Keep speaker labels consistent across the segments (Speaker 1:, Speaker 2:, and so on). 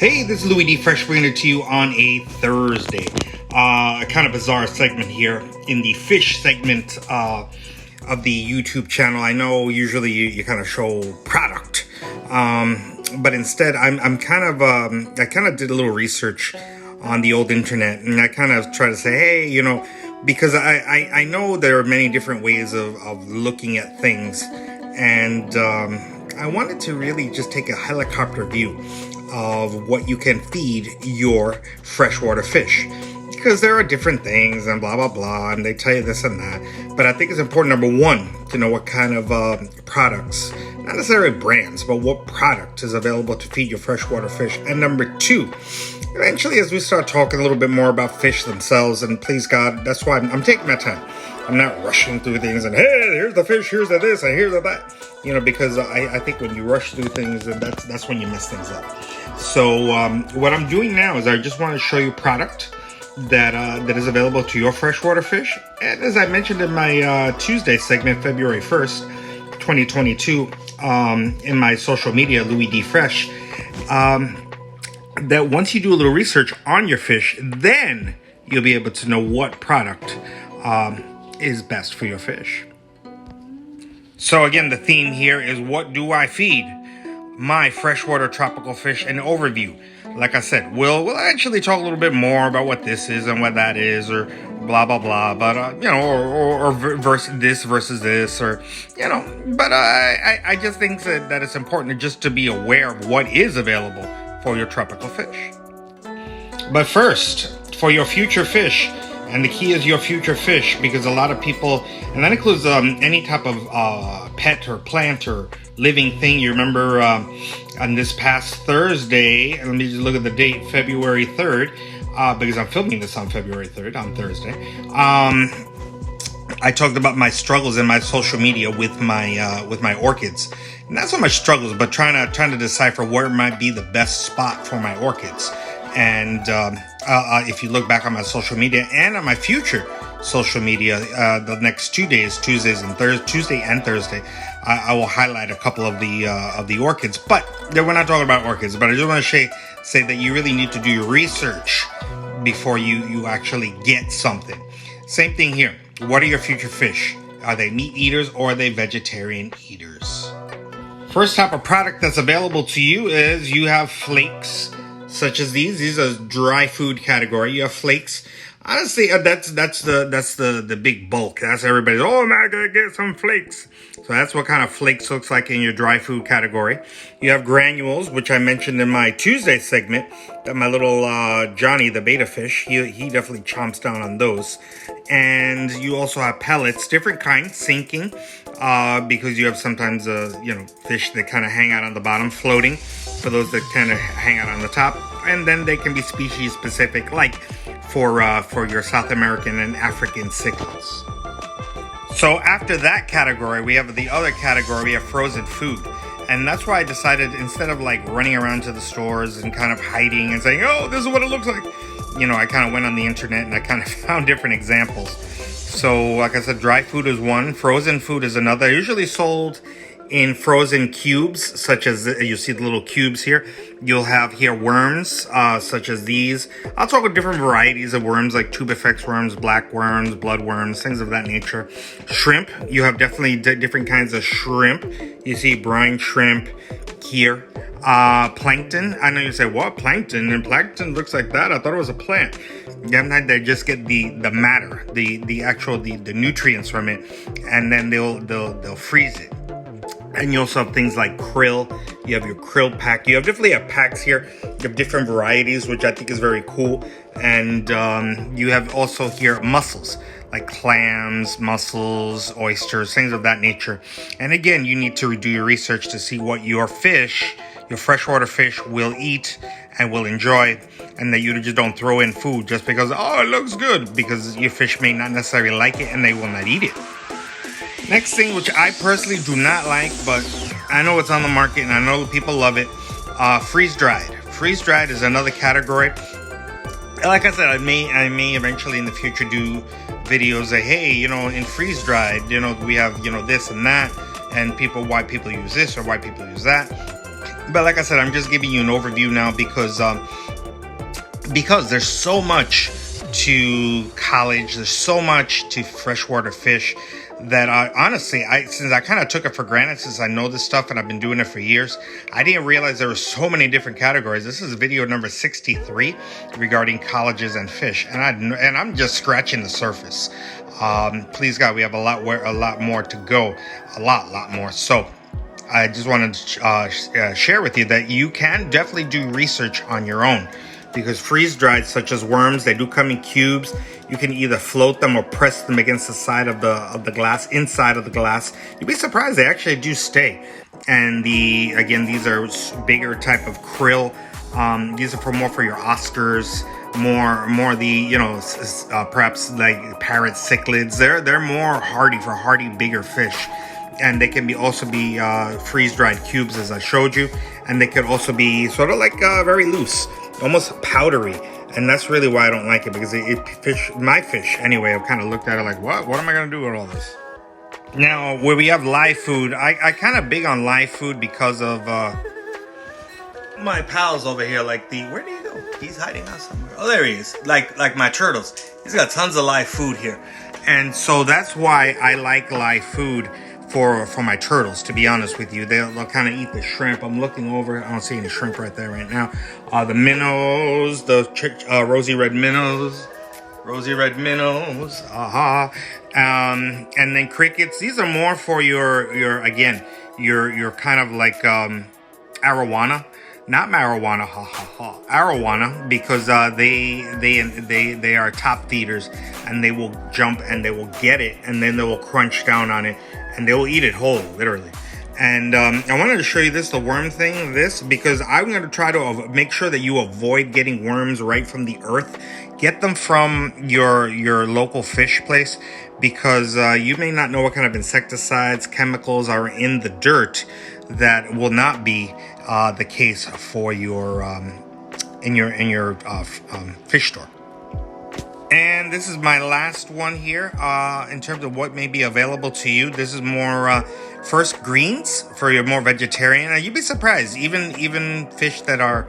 Speaker 1: Hey, this is Louis D. Fresh bringing it to you on a Thursday. A kind of bizarre segment here in the fish segment of the YouTube channel. I know usually you kind of show product, but instead I kind of did a little research on the old internet, and I kind of try to say, hey, because I know there are many different ways of looking at things, and I wanted to really just take a helicopter view of what you can feed your freshwater fish, because there are different things and blah blah blah, and they tell you this and that. But I think it's important, number one, to know what kind of products, not necessarily brands, but what product is available to feed your freshwater fish. And number two, eventually, as we start talking a little bit more about fish themselves, and please God, that's why I'm taking my time. I'm not rushing through things and, hey, here's the fish, here's the this, and here's the that. Because I think when you rush through things, that's when you mess things up. So what I'm doing now is I just want to show you product that is available to your freshwater fish. And as I mentioned in my Tuesday segment, February 1st, 2022, in my social media, Louis D. Fresh, that once you do a little research on your fish, then you'll be able to know what product is best for your fish. So again, the theme here is, what do I feed my freshwater tropical fish? An overview. Like I said, we'll actually talk a little bit more about what this is and what that is, or blah blah blah. But or versus this, or But I just think that it's important just to be aware of what is available for your tropical fish. But first, for your future fish. And the key is your future fish, because a lot of people, and that includes any type of pet or plant or living thing. You remember on this past Thursday, let me just look at the date, February 3rd, because I'm filming this on February 3rd, on Thursday. I talked about my struggles in my social media with my orchids. Not so much struggles, but trying to decipher where might be the best spot for my orchids. And if you look back on my social media and on my future social media, the next 2 days, Tuesday and Thursday, I will highlight a couple of the orchids. But we're not talking about orchids. But I just want to say that you really need to do your research before you actually get something. Same thing here. What are your future fish? Are they meat eaters or are they vegetarian eaters? First type of product that's available to you is you have flakes. Such as these are dry food category. You have flakes. Honestly, that's the big bulk. That's everybody's. Oh man, I gotta get some flakes. So that's what kind of flakes looks like in your dry food category. You have granules, which I mentioned in my Tuesday segment. That my little Johnny, the beta fish, he definitely chomps down on those. And you also have pellets, different kinds, sinking, because you have sometimes fish that kind of hang out on the bottom, floating, for those that kind of hang out on the top. And then they can be species specific, like for your South American and African cichlids. So after that category, we have the other category. We have frozen food. And that's why I decided, instead of like running around to the stores and kind of hiding and saying, oh, this is what it looks like, I kind of went on the internet and I kind of found different examples. So like I said, dry food is one, frozen food is another. They're usually sold in frozen cubes, such as you see the little cubes here. You'll have here worms, such as these. I'll talk about different varieties of worms, like tubifex worms, black worms, blood worms, things of that nature. Shrimp, you have definitely different kinds of shrimp. You see brine shrimp here. Plankton, I know you say, what, plankton? And plankton looks like that? I thought it was a plant. They just get the matter, the actual nutrients from it, and then they'll freeze it. And you also have things like krill. You have your krill pack. You definitely have packs here. You have different varieties, which I think is very cool. And you have also here mussels, like clams, mussels, oysters, things of that nature. And again, you need to do your research to see what your fish, your freshwater fish, will eat and will enjoy, and that you just don't throw in food just because, oh, it looks good, because your fish may not necessarily like it and they will not eat it. Next thing, which I personally do not like, but I know it's on the market and I know people love it, FreezeDried. FreezeDried is another category. Like I said, I may eventually in the future do videos that, hey, in FreezeDried, we have, this and that, and why people use this or why people use that. But like I said, I'm just giving you an overview now because there's so much to college, there's so much to freshwater fish that honestly, since I kind of took it for granted, since I know this stuff and I've been doing it for years, I didn't realize there were so many different categories. This is video number 63 regarding colleges and fish, and I'm just scratching the surface. Please God, we have a lot more to go, a lot more. So I just wanted to share with you that you can definitely do research on your own, because freeze-dried, such as worms, they do come in cubes. You can either float them or press them against the side of the glass, inside of the glass. You'd be surprised, they actually do stay. And again, these are bigger type of krill. These are more for your Oscars, more the perhaps like parrot cichlids. They're more hardy bigger fish. And they can also be freeze-dried cubes, as I showed you. And they could also be sort of like very loose, almost powdery. And that's really why I don't like it, because my fish anyway, I've kind of looked at it like, what am I going to do with all this? Now, where we have live food, I kind of big on live food because of my pals over here. Like where do you go? He's hiding out somewhere. Oh, there he is. Like my turtles. He's got tons of live food here. And so that's why I like live food for my turtles, to be honest with you. They'll kind of eat the shrimp. I'm looking over, I don't see any shrimp right there right now. The minnows, the rosy red minnows, and then crickets. These are more for your kind of like arowana, not marijuana, arowana, because they are top feeders, and they will jump and they will get it, and then they will crunch down on it, and they will eat it whole, literally. And I wanted to show you the worm thing, because I'm going to try to make sure that you avoid getting worms right from the earth. Get them from your local fish place, because you may not know what kind of insecticides, chemicals are in the dirt that will not be the case for your in your fish store. And this is my last one here in terms of what may be available to you. This is more first greens for your more vegetarian. You'd be surprised, even fish that are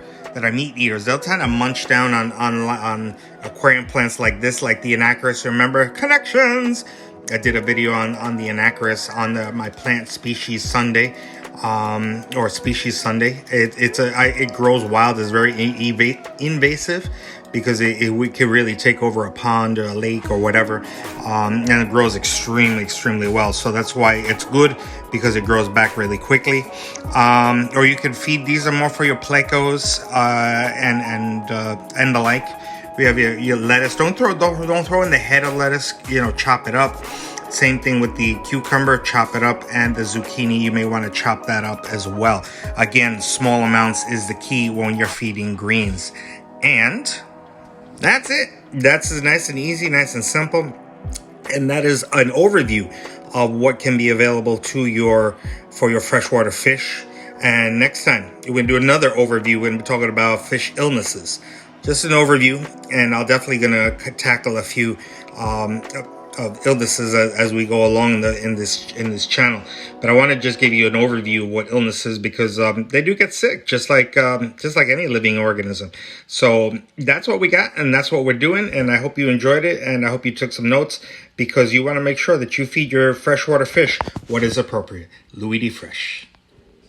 Speaker 1: meat eaters, they'll kind of munch down on aquarium plants like this, like the Anacris. Remember Connections? I did a video on the Anacris on my plant species Sunday. Or species Sunday. It grows wild. It's very invasive, because it can really take over a pond or a lake or whatever, and it grows extremely well. So that's why it's good, because it grows back really quickly. Or you can feed, these are more for your plecos and the like. We have your lettuce. Don't throw in the head of lettuce. Chop it up. Same thing with the cucumber, chop it up, and the zucchini, you may want to chop that up as well. Again, small amounts is the key when you're feeding greens. And that's it. That's nice and easy, nice and simple. And that is an overview of what can be available for your freshwater fish. And next time, we're going to do another overview. We're going to be talking about fish illnesses. Just an overview, and I'll definitely going to tackle a few of illnesses as we go along in this channel. But I want to just give you an overview of what illnesses, because they do get sick, just like any living organism. So that's what we got, and that's what we're doing. And I hope you enjoyed it, and I hope you took some notes, because you want to make sure that you feed your freshwater fish what is appropriate. Louis D. Fresh.